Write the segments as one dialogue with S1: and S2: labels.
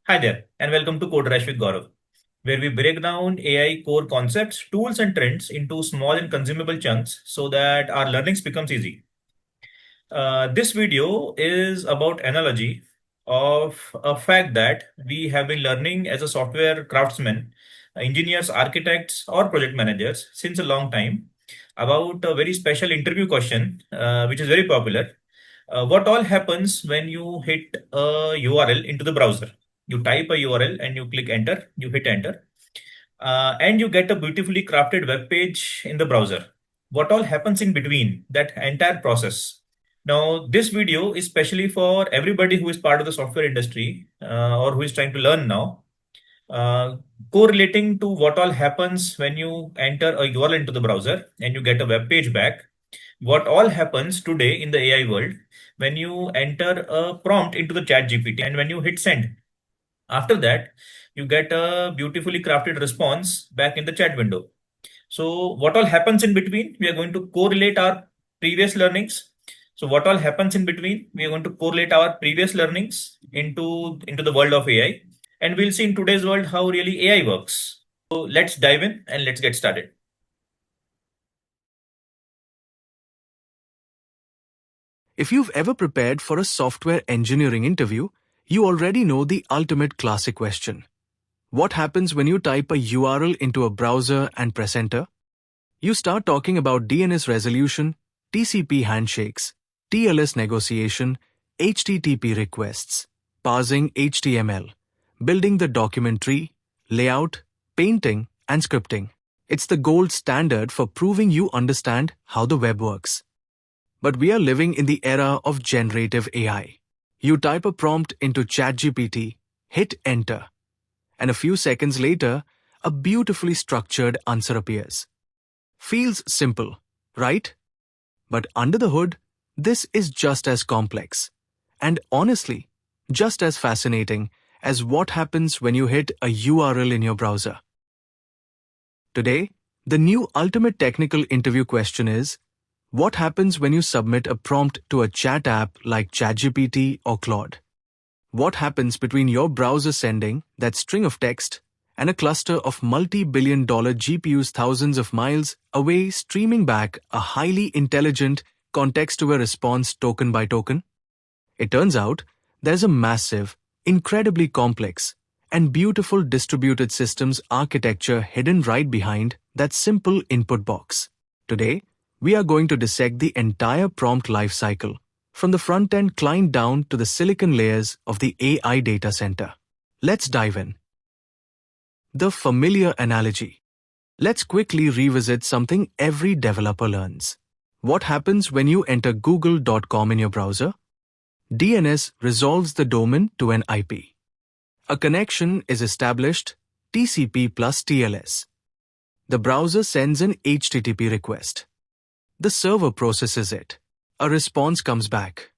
S1: Hi there, and welcome to Code Rush with Gaurav, where we break down AI core concepts, tools, and trends into small and consumable chunks so that our learnings becomes easy. This video is about analogy of a fact that we have been learning as a software craftsmen, engineers, architects, or project managers since a long time about a very special interview question, which is very popular. What all happens when you hit a URL into the browser? You type a URL and you click enter, you hit enter, and you get a beautifully crafted web page in the browser. What all happens in between that entire process? Now, this video is specially for everybody who is part of the software industry or who is trying to learn now, uh, correlating to what all happens when you enter a URL into the browser and you get a web page back. What all happens today in the AI world when you enter a prompt into the chat GPT and when you hit send. After that, you get a beautifully crafted response back in the chat window. So what all happens in between? We are going to correlate our previous learnings. So what all happens in between? We are going to correlate our previous learnings into the world of AI. And we'll see in today's world how really AI works. So let's dive in and let's get started.
S2: If you've ever prepared for a software engineering interview, you already know the ultimate classic question. What happens when you type a URL into a browser and press enter? You start talking about DNS resolution, TCP handshakes, TLS negotiation, HTTP requests, parsing HTML, building the document tree, layout, painting, and scripting. It's the gold standard for proving you understand how the web works. But we are living in the era of generative AI. You type a prompt into ChatGPT, hit enter, and a few seconds later, a beautifully structured answer appears. Feels simple, right? But under the hood, this is just as complex. And honestly, just as fascinating as what happens when you hit a URL in your browser. Today, the new ultimate technical interview question is, what happens when you submit a prompt to a chat app like ChatGPT or Claude? What happens between your browser sending that string of text and a cluster of multi-billion-dollar GPUs thousands of miles away streaming back a highly intelligent context-aware response token by token? It turns out there's a massive, incredibly complex, and beautiful distributed systems architecture hidden right behind that simple input box. Today, we are going to dissect the entire prompt lifecycle, from the front-end client down to the silicon layers of the AI data center. Let's dive in. The familiar analogy. Let's quickly revisit something every developer learns. What happens when you enter google.com in your browser? DNS resolves the domain to an IP. A connection is established, TCP plus TLS. The browser sends an HTTP request. The server processes it. A response comes back.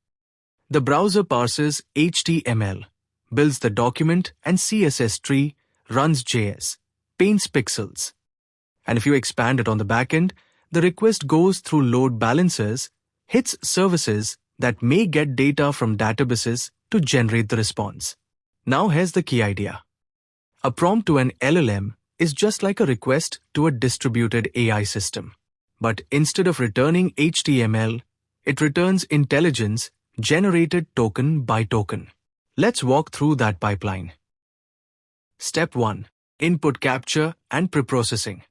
S2: The browser parses HTML, builds the document and CSS tree, runs JS, paints pixels. And if you expand it on the backend, the request goes through load balancers, hits services that may get data from databases to generate the response. Now here's the key idea. A prompt to an LLM is just like a request to a distributed AI system. But instead of returning HTML, it returns intelligence generated token by token. Let's walk through that pipeline. Step 1. Input capture and preprocessing.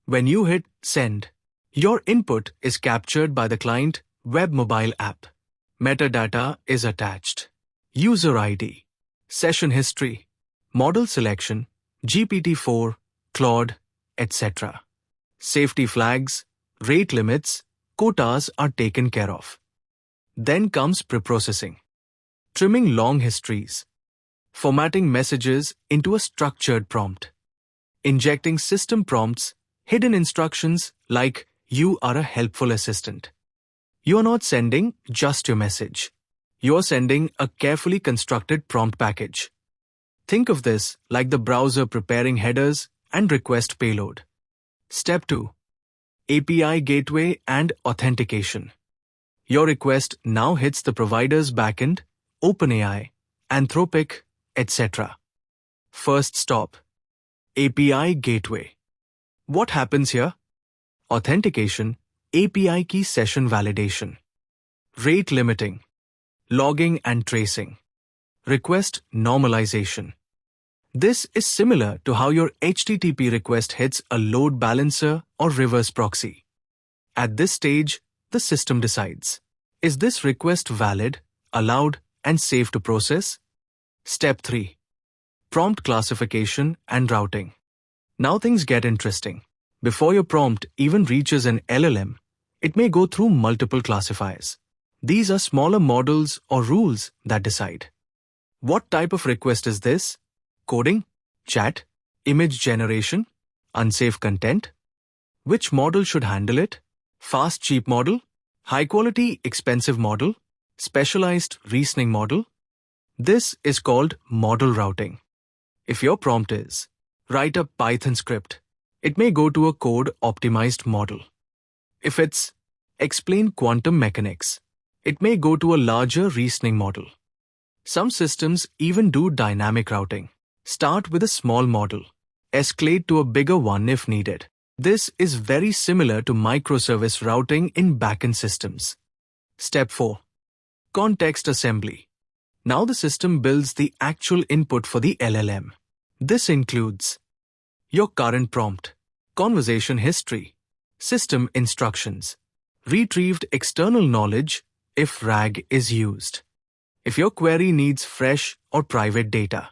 S2: When you hit send, your input is captured by the client web mobile app. Metadata is attached. User ID, session history, model selection, GPT-4, Claude, etc. Safety flags, rate limits, quotas are taken care of. Then comes preprocessing. Trimming long histories. Formatting messages into a structured prompt. Injecting system prompts, hidden instructions like you are a helpful assistant. You are not sending just your message. You are sending a carefully constructed prompt package. Think of this like the browser preparing headers and request payload. Step 2. API Gateway and Authentication. Your request now hits the provider's backend, OpenAI, Anthropic, etc. First stop. API Gateway. What happens here? Authentication, API key session validation. Rate limiting. Logging and tracing. Request normalization. This is similar to how your HTTP request hits a load balancer or reverse proxy. At this stage, the system decides, is this request valid, allowed, and safe to process? Step 3. Prompt classification and routing. Now things get interesting. Before your prompt even reaches an LLM, it may go through multiple classifiers. These are smaller models or rules that decide. What type of request is this? Coding? Chat? Image generation? Unsafe content? Which model should handle it? Fast, cheap model? High quality, expensive model? Specialized reasoning model? This is called model routing. If your prompt is, write a Python script, it may go to a code-optimized model. If it's, explain quantum mechanics, it may go to a larger reasoning model. Some systems even do dynamic routing. Start with a small model, escalate to a bigger one if needed. This is very similar to microservice routing in backend systems. Step 4. Context assembly. Now the system builds the actual input for the LLM. This includes your current prompt, conversation history, system instructions, retrieved external knowledge if RAG is used. If your query needs fresh or private data,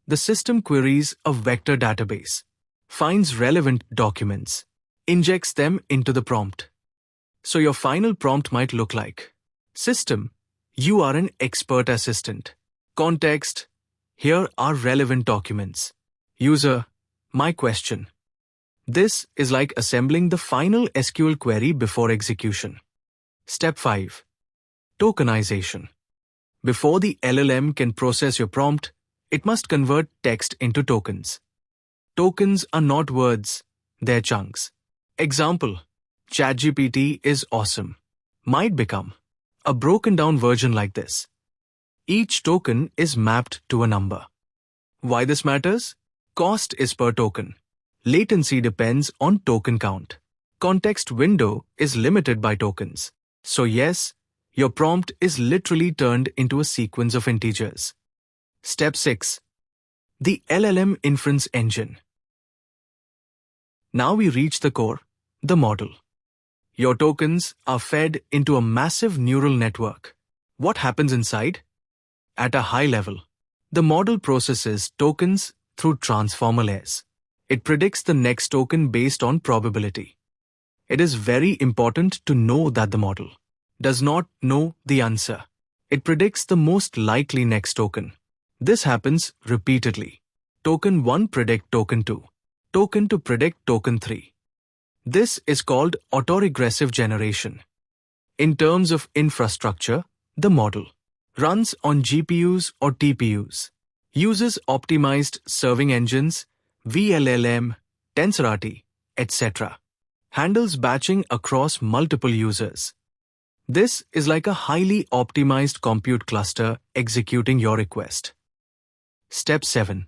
S2: the system queries a vector database, finds relevant documents, injects them into the prompt. So your final prompt might look like, System, you are an expert assistant. Context, here are relevant documents. User, my question. This is like assembling the final SQL query before execution. Step 5. Tokenization. Before the LLM can process your prompt, it must convert text into tokens. Tokens are not words, they're chunks. Example, ChatGPT is awesome. Might become a broken down version like this. Each token is mapped to a number. Why this matters? Cost is per token. Latency depends on token count. Context window is limited by tokens. So yes, your prompt is literally turned into a sequence of integers. Step 6. The LLM inference engine. Now we reach the core, the model. Your tokens are fed into a massive neural network. What happens inside? At a high level, the model processes tokens through transformer layers. It predicts the next token based on probability. It is very important to know that the model does not know the answer. It predicts the most likely next token. This happens repeatedly. Token 1 predict token 2. Token 2 predict token 3. This is called autoregressive generation. In terms of infrastructure, the model runs on GPUs or TPUs, uses optimized serving engines, VLLM, TensorRT, etc. Handles batching across multiple users. This is like a highly optimized compute cluster executing your request. Step 7.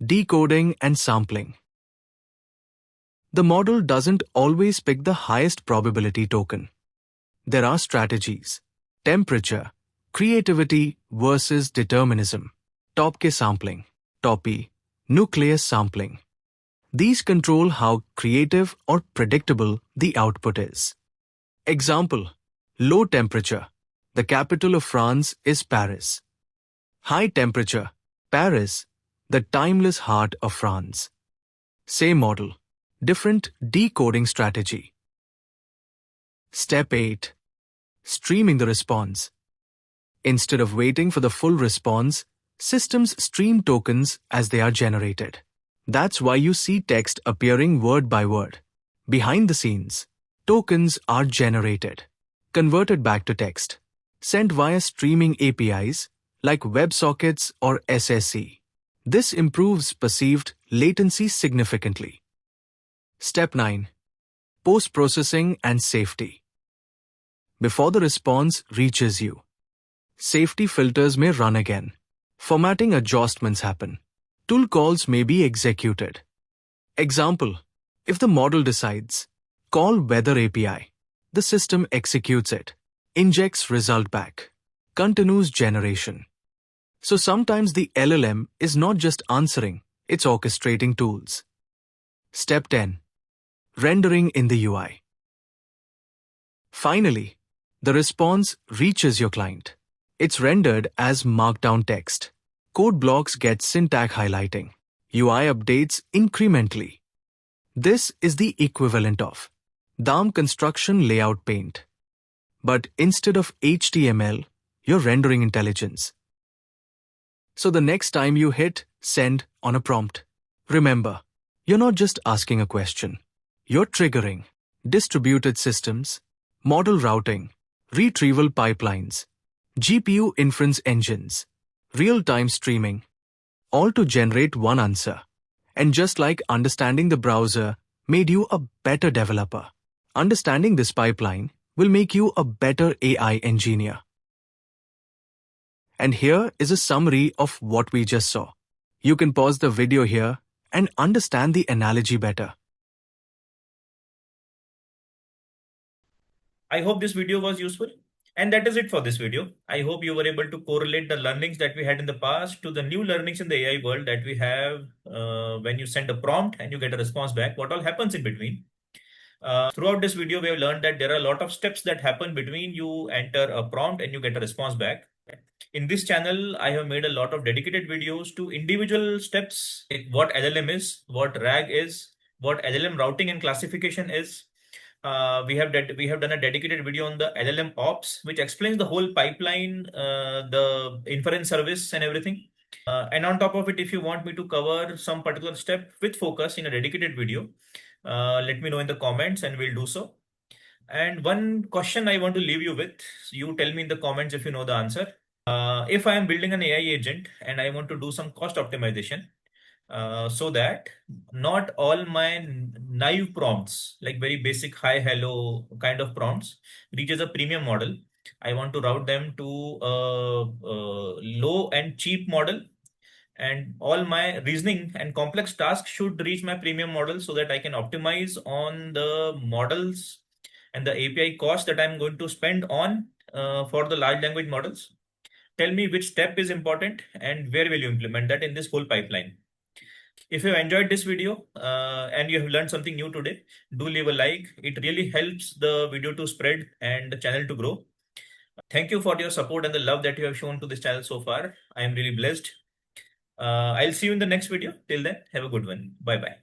S2: Decoding and sampling. The model doesn't always pick the highest probability token. There are strategies: temperature, creativity versus determinism, top-K sampling, top-E, nucleus sampling. These control how creative or predictable the output is. Example, low temperature. The capital of France is Paris. High temperature, Paris, the timeless heart of France. Same model, different decoding strategy. Step 8. Streaming the response. Instead of waiting for the full response, systems stream tokens as they are generated. That's why you see text appearing word by word. Behind the scenes, tokens are generated, converted back to text, sent via streaming APIs like Websockets or SSE. This improves perceived latency significantly. Step 9. Post-processing and safety. Before the response reaches you, safety filters may run again. Formatting adjustments happen. Tool calls may be executed. Example, if the model decides, call weather API, the system executes it, injects result back, continues generation. So sometimes the LLM is not just answering, it's orchestrating tools. Step 10. Rendering in the UI. Finally, the response reaches your client. It's rendered as markdown text. Code blocks get syntax highlighting. UI updates incrementally. This is the equivalent of DAM construction layout paint. But instead of HTML, you're rendering intelligence. So the next time you hit send on a prompt, remember, you're not just asking a question. You're triggering distributed systems, model routing, retrieval pipelines, GPU inference engines, real-time streaming, all to generate one answer. And just like understanding the browser made you a better developer, understanding this pipeline will make you a better AI engineer. And here is a summary of what we just saw. You can pause the video here and understand the analogy better.
S1: I hope this video was useful. And that is it for this video. I hope you were able to correlate the learnings that we had in the past to the new learnings in the AI world that we have when you send a prompt and you get a response back. What all happens in between? Throughout this video, we have learned that there are a lot of steps that happen between you enter a prompt and you get a response back. In this channel, I have made a lot of dedicated videos to individual steps, like what LLM is, what RAG is, what LLM routing and classification is. We have done a dedicated video on the LLM ops, which explains the whole pipeline, the inference service and everything. And on top of it, if you want me to cover some particular step with focus in a dedicated video, let me know in the comments and we'll do so. And one question I want to leave you with, you tell me in the comments if you know the answer. If I am building an AI agent and I want to do some cost optimization, so that not all my naive prompts, like very basic hi, hello kind of prompts, reaches a premium model. I want to route them to a low and cheap model, and all my reasoning and complex tasks should reach my premium model so that I can optimize on the models and the API cost that I'm going to spend on for the large language models. Tell me which step is important and where will you implement that in this whole pipeline. If you enjoyed this video and you have learned something new today, do leave a like. It really helps the video to spread and the channel to grow. Thank you for your support and the love that you have shown to this channel so far. I am really blessed. I'll see you in the next video. Till then, have a good one. Bye bye.